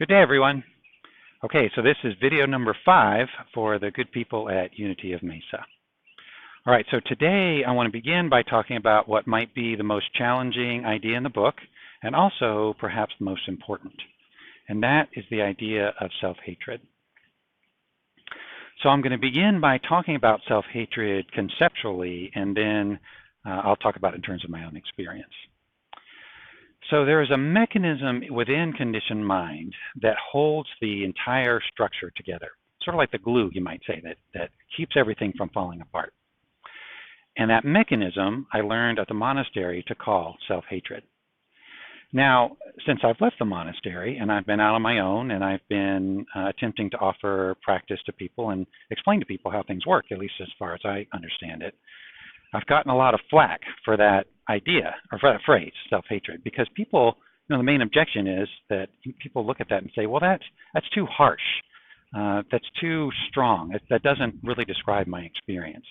Good day, everyone. Okay, so this is video number 5 for the good people at Unity of Mesa. All right, so today I want to begin by talking about what might be the most challenging idea in the book, and also perhaps the most important, and that is the idea of self-hatred. So I'm going to begin by talking about self-hatred conceptually, and then I'll talk about it in terms of my own experience. So there is a mechanism within conditioned mind that holds the entire structure together, sort of like the glue, you might say, that keeps everything from falling apart. And that mechanism I learned at the monastery to call self-hatred. Now, since I've left the monastery and I've been out on my own and I've been attempting to offer practice to people and explain to people how things work, at least as far as I understand it, I've gotten a lot of flack for that idea, or for that phrase, self-hatred, because people, the main objection is that people look at that and say, well, that's too harsh. That's too strong. That doesn't really describe my experience.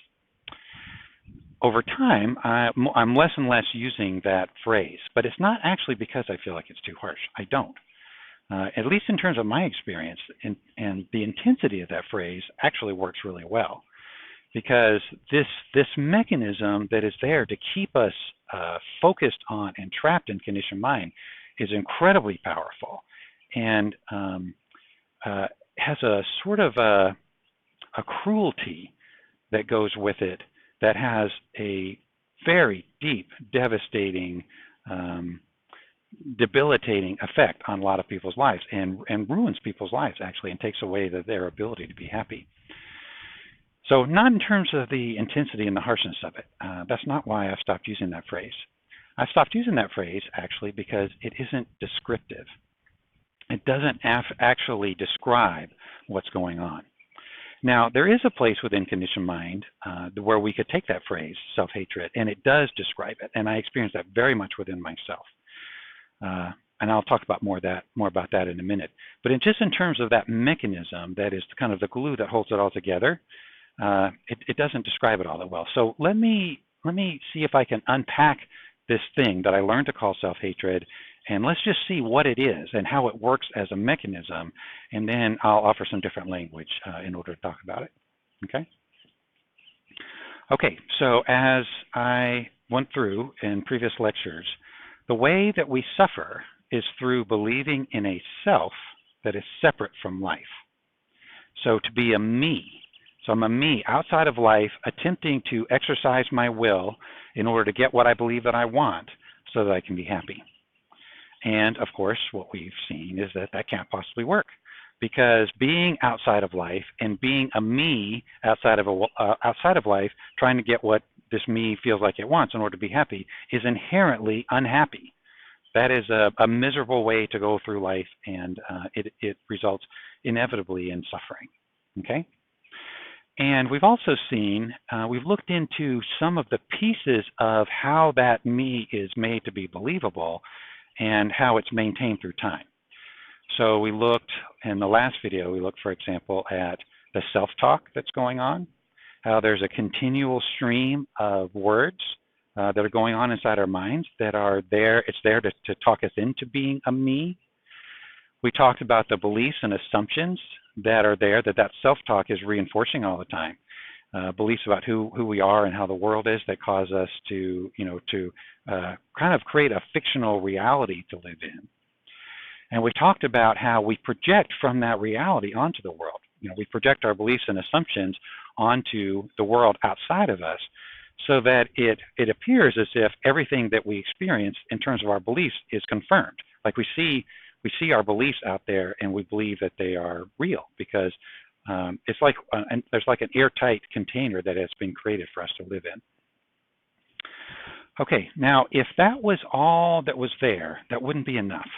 Over time, I'm less and less using that phrase, but it's not actually because I feel like it's too harsh. I don't. At least in terms of my experience, and the intensity of that phrase actually works really well. Because this mechanism that is there to keep us focused on and trapped in conditioned mind is incredibly powerful, and has a sort of a cruelty that goes with it that has a very deep, devastating, debilitating effect on a lot of people's lives, and ruins people's lives actually, and takes away their ability to be happy. So not in terms of the intensity and the harshness of it. That's not why I've stopped using that phrase. I've stopped using that phrase actually because it isn't descriptive. It doesn't actually describe what's going on. Now, there is a place within conditioned mind where we could take that phrase, self-hatred, and it does describe it. And I experience that very much within myself. And I'll talk about more about that in a minute. But just in terms of that mechanism that is kind of the glue that holds it all together, it doesn't describe it all that well. So let me see if I can unpack this thing that I learned to call self-hatred, and let's just see what it is and how it works as a mechanism, and then I'll offer some different language in order to talk about it. Okay, so as I went through in previous lectures, the way that we suffer is through believing in a self that is separate from life. So to be a me. So I'm a me outside of life, attempting to exercise my will in order to get what I believe that I want so that I can be happy. And of course, what we've seen is that can't possibly work, because being outside of life and being a me outside of life, trying to get what this me feels like it wants in order to be happy, is inherently unhappy. That is a miserable way to go through life, and it results inevitably in suffering. Okay? And we've also seen, we've looked into some of the pieces of how that me is made to be believable and how it's maintained through time. So we looked, in the last video, we looked, for example, at the self-talk that's going on, how there's a continual stream of words that are going on inside our minds that are there. It's there to talk us into being a me. We talked about the beliefs and assumptions that are there, that self-talk is reinforcing all the time. Beliefs about who we are and how the world is that cause us to kind of create a fictional reality to live in. And we talked about how we project from that reality onto the world. We project our beliefs and assumptions onto the world outside of us, so that it appears as if everything that we experience in terms of our beliefs is confirmed. Like we see our beliefs out there and we believe that they are real, because it's like there's like an airtight container that has been created for us to live in. Okay, now if that was all that was there, that wouldn't be enough.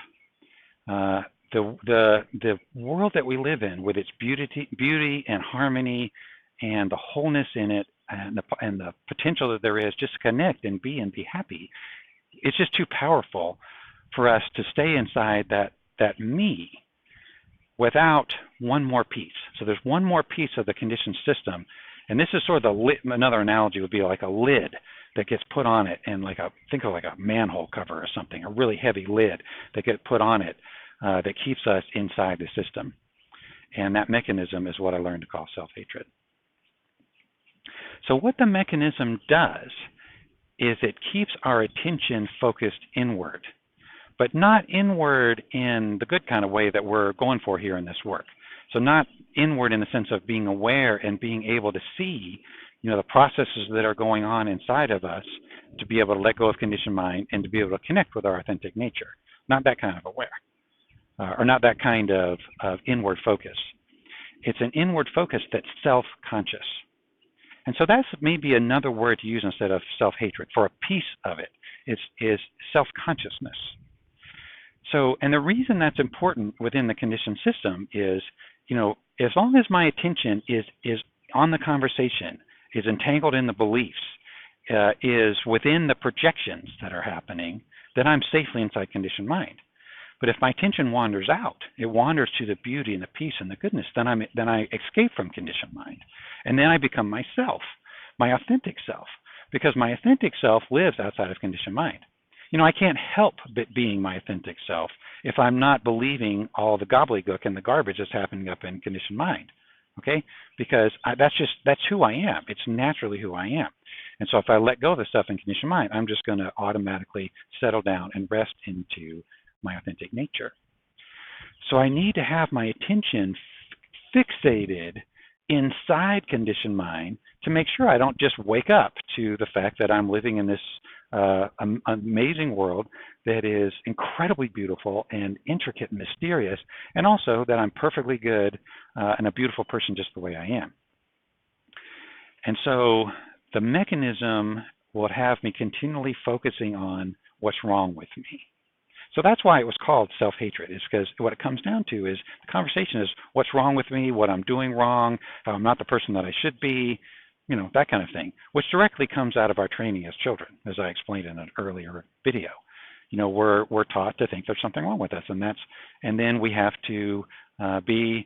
The world that we live in, with its beauty and harmony and the wholeness in it, and the potential that there is just to connect and be happy, it's just too powerful for us to stay inside that me without one more piece. So there's one more piece of the conditioned system, and this is sort of another analogy would be like a lid that gets put on it, and think of like a manhole cover or something, a really heavy lid that gets put on it that keeps us inside the system. And that mechanism is what I learned to call self-hatred. So what the mechanism does is it keeps our attention focused inward, but not inward in the good kind of way that we're going for here in this work. So not inward in the sense of being aware and being able to see, the processes that are going on inside of us, to be able to let go of conditioned mind and to be able to connect with our authentic nature. Not that kind of aware, or not that kind of inward focus. It's an inward focus that's self-conscious. And so that's maybe another word to use instead of self-hatred. For a piece of it is self-consciousness. So, and the reason that's important within the conditioned system is, as long as my attention is on the conversation, is entangled in the beliefs, is within the projections that are happening, then I'm safely inside conditioned mind. But if my attention wanders out, it wanders to the beauty and the peace and the goodness, then I escape from conditioned mind. And then I become myself, my authentic self, because my authentic self lives outside of conditioned mind. I can't help but being my authentic self if I'm not believing all the gobbledygook and the garbage that's happening up in conditioned mind. Okay? Because that's who I am. It's naturally who I am. And so if I let go of the stuff in conditioned mind, I'm just going to automatically settle down and rest into my authentic nature. So I need to have my attention fixated inside conditioned mind to make sure I don't just wake up to the fact that I'm living in this amazing world that is incredibly beautiful and intricate and mysterious, and also that I'm perfectly good and a beautiful person just the way I am. And so the mechanism will have me continually focusing on what's wrong with me. So that's why it was called self-hatred, is because what it comes down to is the conversation is what's wrong with me, what I'm doing wrong, how I'm not the person that I should be, that kind of thing, which directly comes out of our training as children, as I explained in an earlier video. We're taught to think there's something wrong with us, and then we have to be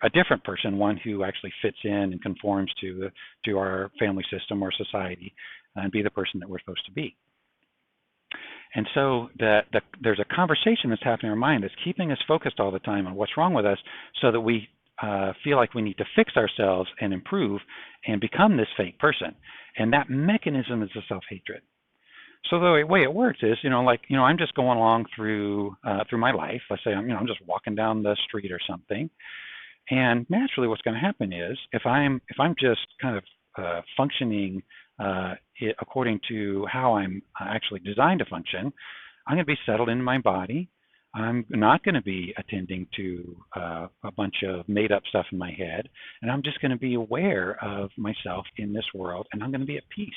a different person, one who actually fits in and conforms to our family system or society, and be the person that we're supposed to be. And so there's a conversation that's happening in our mind that's keeping us focused all the time on what's wrong with us, so that we feel like we need to fix ourselves and improve and become this fake person. And that mechanism is the self-hatred. So the way it works is, I'm just going along through my life. Let's say I'm just walking down the street or something, and naturally, what's going to happen is if I'm just kind of functioning according to how I'm actually designed to function, I'm going to be settled in my body. I'm not going to be attending to a bunch of made-up stuff in my head, and I'm just going to be aware of myself in this world, and I'm going to be at peace.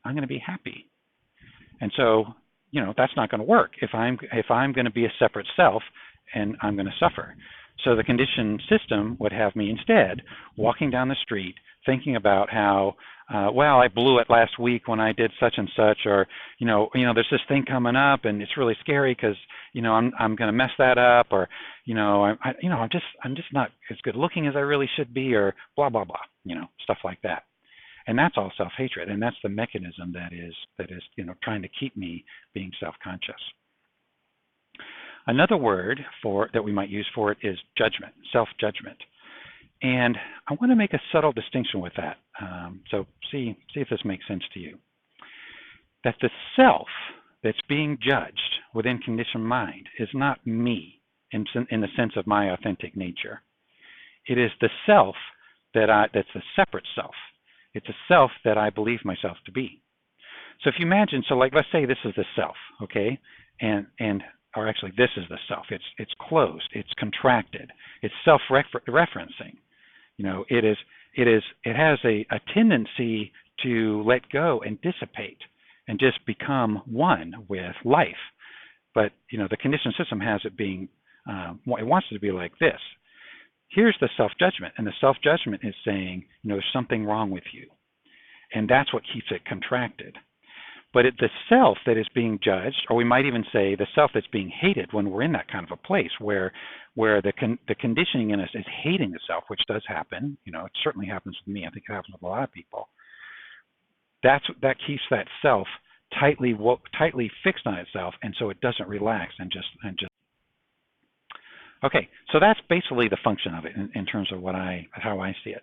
I'm going to be happy. And so, that's not going to work if I'm going to be a separate self, and I'm going to suffer. So the conditioned system would have me instead walking down the street thinking about how, I blew it last week when I did such and such, or there's this thing coming up and it's really scary because I'm going to mess that up, or I'm just not as good looking as I really should be, or blah blah blah, stuff like that. And that's all self-hatred, and that's the mechanism that is trying to keep me being self-conscious. Another word that we might use for it is judgment, self-judgment. And I want to make a subtle distinction with that. So see if this makes sense to you. That the self that's being judged within conditioned mind is not me in the sense of my authentic nature. It is the self that's a separate self. It's a self that I believe myself to be. So if you imagine, let's say this is the self, okay, or actually this is the self. It's closed. It's contracted. It's self-referencing. It has a tendency to let go and dissipate and just become one with life. But the conditioned system has it being, it wants it to be like this. Here's the self-judgment, and the self-judgment is saying, there's something wrong with you, and that's what keeps it contracted. But the self that is being judged, or we might even say the self that's being hated, when we're in that kind of a place where the conditioning in us is hating the self, which does happen. It certainly happens with me. I think it happens with a lot of people. That keeps that self tightly fixed on itself, and so it doesn't relax and just Okay, so that's basically the function of it in terms of how I see it.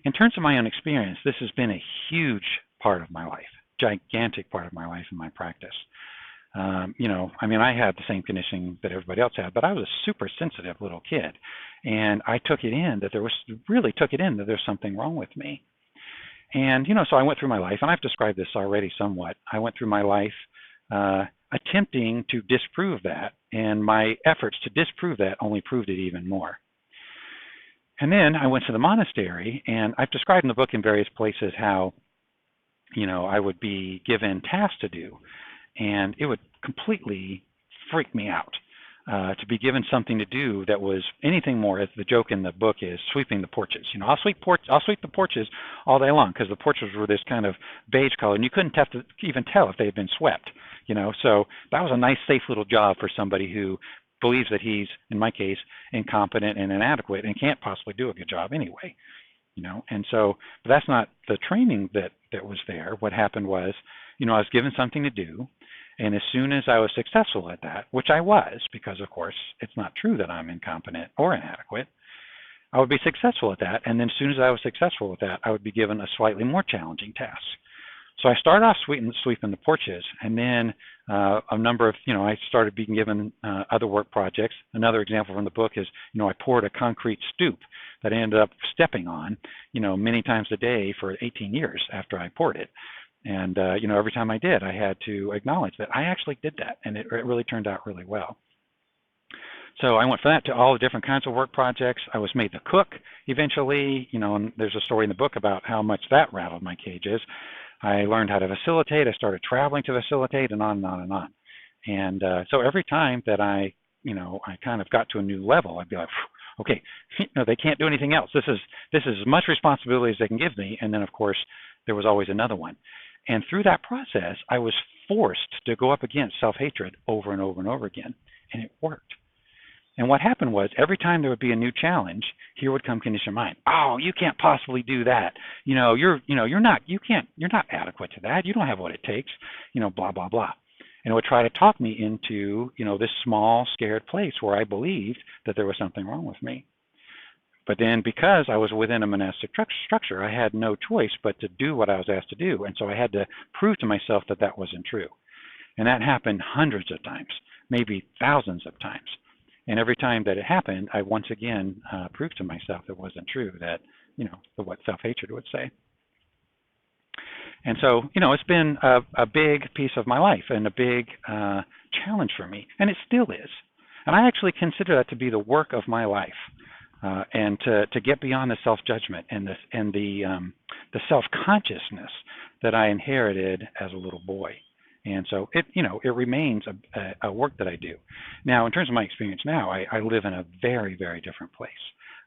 In terms of my own experience, this has been a huge part of my life, gigantic part of my life and my practice. I mean, I had the same conditioning that everybody else had, but I was a super sensitive little kid, and I took it in that there's something wrong with me. And so I went through my life, and I've described this already somewhat. I went through my life attempting to disprove that, and my efforts to disprove that only proved it even more. And then I went to the monastery, and I've described in the book in various places how, I would be given tasks to do, and it would completely freak me out to be given something to do that was anything more, as the joke in the book is, sweeping the porches. I'll sweep the porches all day long, because the porches were this kind of beige color, and you couldn't even tell if they had been swept. So that was a nice, safe little job for somebody who believes that he's, in my case, incompetent and inadequate and can't possibly do a good job anyway. And so, but that's not the training that was there. What happened was, I was given something to do, and as soon as I was successful at that, which I was, because of course it's not true that I'm incompetent or inadequate, I would be successful at that, and then as soon as I was successful with that, I would be given a slightly more challenging task. So I started off sweeping the porches, and then a number of, I started being given other work projects. Another example from the book is, I poured a concrete stoop that I ended up stepping on, many times a day for 18 years after I poured it. And, every time I did, I had to acknowledge that I actually did that, and it really turned out really well. So I went from that to all the different kinds of work projects. I was made the cook eventually, and there's a story in the book about how much that rattled my cages. I learned how to facilitate. I started traveling to facilitate, and on and on and on. And so every time that I kind of got to a new level, I'd be like, okay, they can't do anything else. This is as much responsibility as they can give me. And then, of course, there was always another one. And through that process, I was forced to go up against self-hatred over and over and over again, and it worked. And what happened was, every time there would be a new challenge, here would come conditioned mind. Oh, you can't possibly do that. You're not adequate to that. You don't have what it takes. Blah blah blah. And it would try to talk me into this small, scared place where I believed that there was something wrong with me. But then, because I was within a monastic structure, I had no choice but to do what I was asked to do, and so I had to prove to myself that that wasn't true. And that happened hundreds of times, maybe thousands of times. And every time that it happened, I once again proved to myself it wasn't true, that, what self-hatred would say. And so, it's been a big piece of my life and a big challenge for me, and it still is. And I actually consider that to be the work of my life, and to get beyond the self-judgment and the self-consciousness that I inherited as a little boy. And so it remains a work that I do. Now, in terms of my experience now, I live in a very, very different place.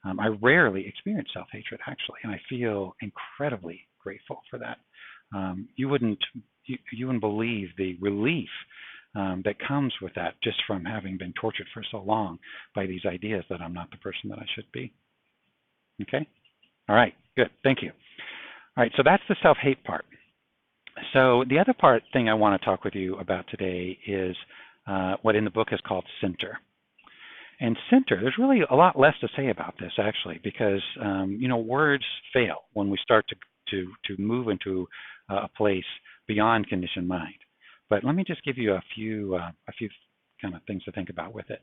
I rarely experience self-hatred, actually, and I feel incredibly grateful for that. You wouldn't believe the relief that comes with that, just from having been tortured for so long by these ideas that I'm not the person that I should be. Okay? All right, good, thank you. All right, so that's the self-hate part. So the other thing I want to talk with you about today is what in the book is called center. And center, there's really a lot less to say about this, actually, because words fail when we start to move into a place beyond conditioned mind. But let me just give you a few kind of things to think about with it.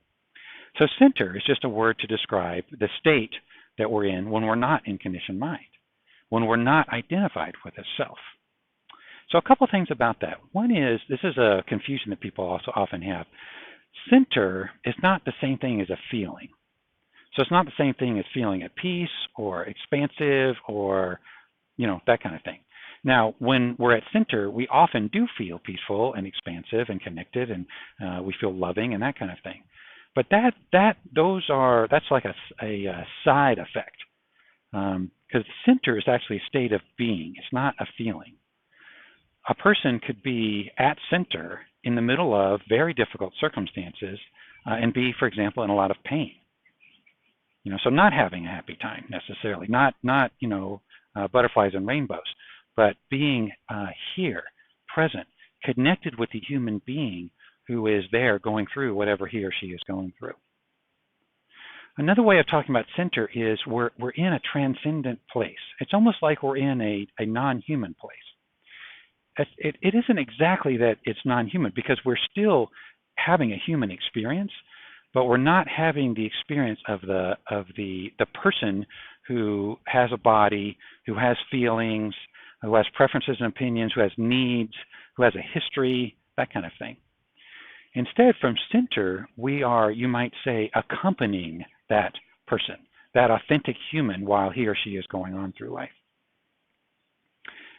So center is just a word to describe the state that we're in when we're not in conditioned mind, when we're not identified with a self. So a couple things about that. One is, this is a confusion that people also often have. Center is not the same thing as a feeling. So it's not the same thing as feeling at peace or expansive or, that kind of thing. Now, when we're at center, we often do feel peaceful and expansive and connected, and we feel loving and that kind of thing. But that's like a side effect, because center is actually a state of being. It's not a feeling. A person could be at center in the middle of very difficult circumstances and be, for example, in a lot of pain. So not having a happy time necessarily, not butterflies and rainbows, but being here, present, connected with the human being who is there going through whatever he or she is going through. Another way of talking about center is we're in a transcendent place. It's almost like we're in a non-human place. It isn't exactly that it's non-human because we're still having a human experience, but we're not having the experience of the person who has a body, who has feelings, who has preferences and opinions, who has needs, who has a history, that kind of thing. Instead, from center, we are, you might say, accompanying that person, that authentic human, while he or she is going on through life.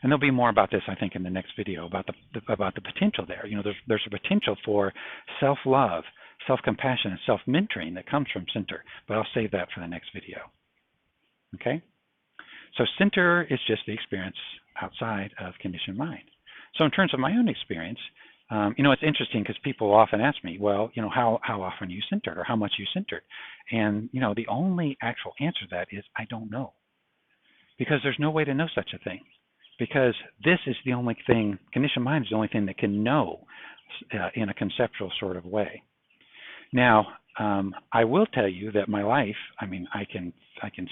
And there'll be more about this, I think, in the next video about the potential there. You know, there's a potential for self-love, self-compassion, and self-mentoring that comes from center, but I'll save that for the next video. Okay? So center is just the experience outside of conditioned mind. So in terms of my own experience, you know, it's interesting because people often ask me, well, you know, how often are you centered or how much are you centered? And, you know, the only actual answer to that is I don't know, because there's no way to know such a thing. Because this is the only thing, conditioned mind is the only thing that can know in a conceptual sort of way. Now, I will tell you that my life, I mean, I can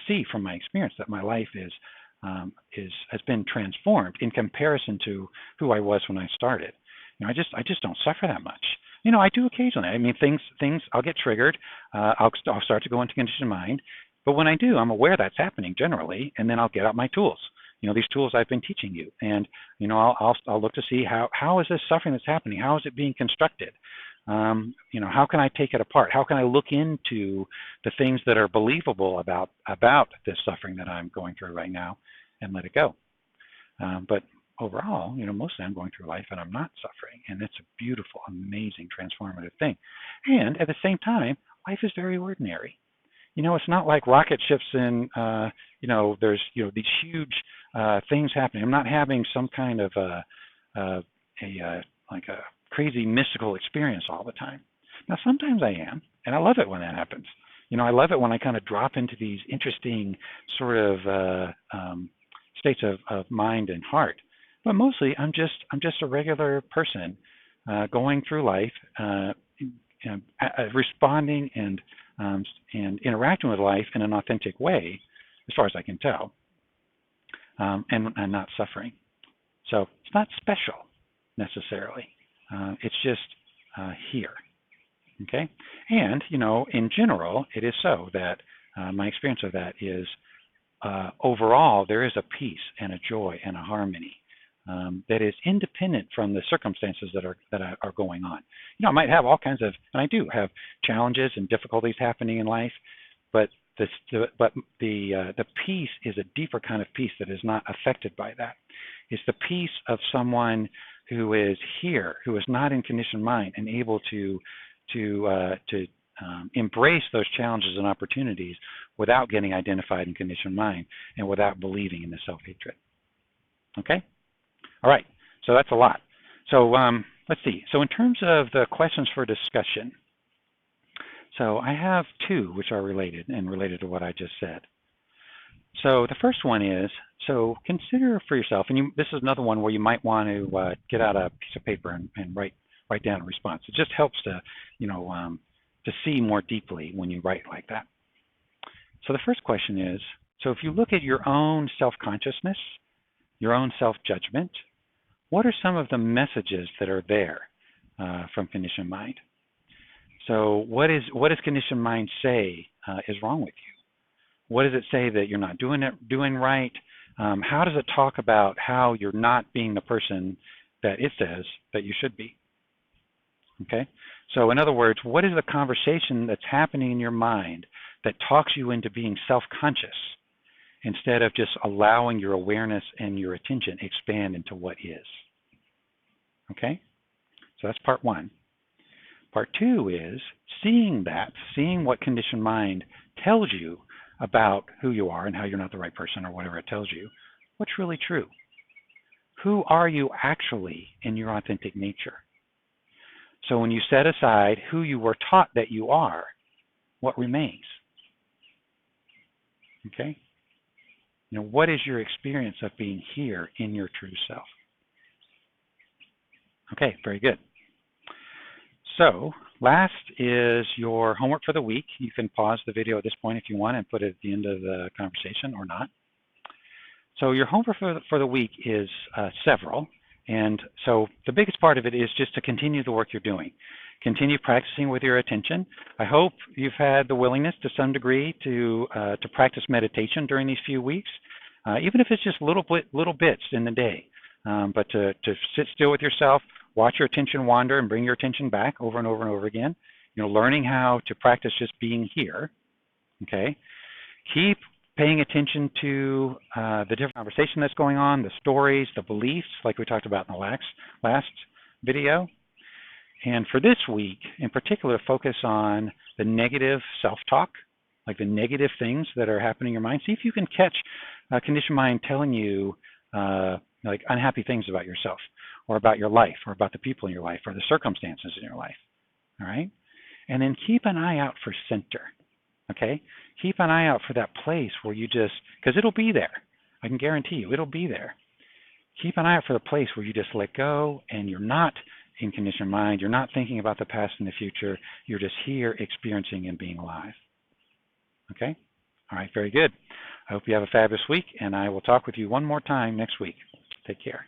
see from my experience that my life has been transformed in comparison to who I was when I started. You know, I just don't suffer that much. You know, I do occasionally. I mean, things I'll get triggered. I'll start to go into conditioned mind. But when I do, I'm aware that's happening generally, and then I'll get out my tools. You know, these tools I've been teaching you, and you know, I'll look to see how is this suffering that's happening? How is it being constructed? You know, how can I take it apart? How can I look into the things that are believable about this suffering that I'm going through right now, and let it go? But overall, you know, mostly I'm going through life and I'm not suffering, and it's a beautiful, amazing, transformative thing. And at the same time, life is very ordinary. You know, it's not like rocket ships and, you know, there's, you know, these huge things happening. I'm not having some kind of like a crazy mystical experience all the time. Now, sometimes I am, and I love it when that happens. You know, I love it when I kind of drop into these interesting sort of states of mind and heart. But mostly, I'm just a regular person going through life, responding and interacting with life in an authentic way, as far as I can tell, and not suffering. So it's not special necessarily. It's just here. Okay? And, you know, in general, it is so that my experience of that is overall there is a peace and a joy and a harmony that is independent from the circumstances that are going on. You know, I might have all kinds of, and I do have challenges and difficulties happening in life, but the peace is a deeper kind of peace that is not affected by that. It's the peace of someone who is here, who is not in conditioned mind, and able to embrace those challenges and opportunities without getting identified in conditioned mind and without believing in the self-hatred. Okay? All right, so that's a lot. So let's see. So in terms of the questions for discussion, so I have two which are related to what I just said. So the first one is, so consider for yourself, and this is another one where you might want to get out a piece of paper and write down a response. It just helps to, you know, to see more deeply when you write like that. So the first question is, so if you look at your own self-consciousness, your own self-judgment, what are some of the messages that are there from conditioned mind? So what does conditioned mind say is wrong with you? What does it say that you're not doing right? How does it talk about how you're not being the person that it says that you should be? Okay? So in other words, what is the conversation that's happening in your mind that talks you into being self-conscious instead of just allowing your awareness and your attention expand into what is? Okay? So that's part one. Part two is seeing what conditioned mind tells you about who you are and how you're not the right person or whatever it tells you. What's really true? Who are you actually in your authentic nature? So when you set aside who you were taught that you are, what remains? Okay? You know, what is your experience of being here in your true self? Okay, very good. So Last is your homework for the week. You can pause the video at this point if you want and put it at the end of the conversation or not. So your homework for the week is several. And so the biggest part of it is just to continue the work you're doing. Continue practicing with your attention. I hope you've had the willingness to some degree to practice meditation during these few weeks, even if it's just little bits in the day. But to sit still with yourself, watch your attention wander and bring your attention back over and over and over again. Learning how to practice just being here. Okay. Keep paying attention to the different conversation that's going on, the stories, the beliefs, like we talked about in the last video. And for this week, in particular, focus on the negative self-talk, like the negative things that are happening in your mind. See if you can catch a conditioned mind telling you like unhappy things about yourself or about your life or about the people in your life or the circumstances in your life. All right? And then keep an eye out for center. Okay? Keep an eye out for that place where you just, because it'll be there. I can guarantee you, it'll be there. Keep an eye out for the place where you just let go and you're not in conditioned mind. You're not thinking about the past and the future. You're just here experiencing and being alive. Okay? All right, very good. I hope you have a fabulous week, and I will talk with you one more time next week. Take care.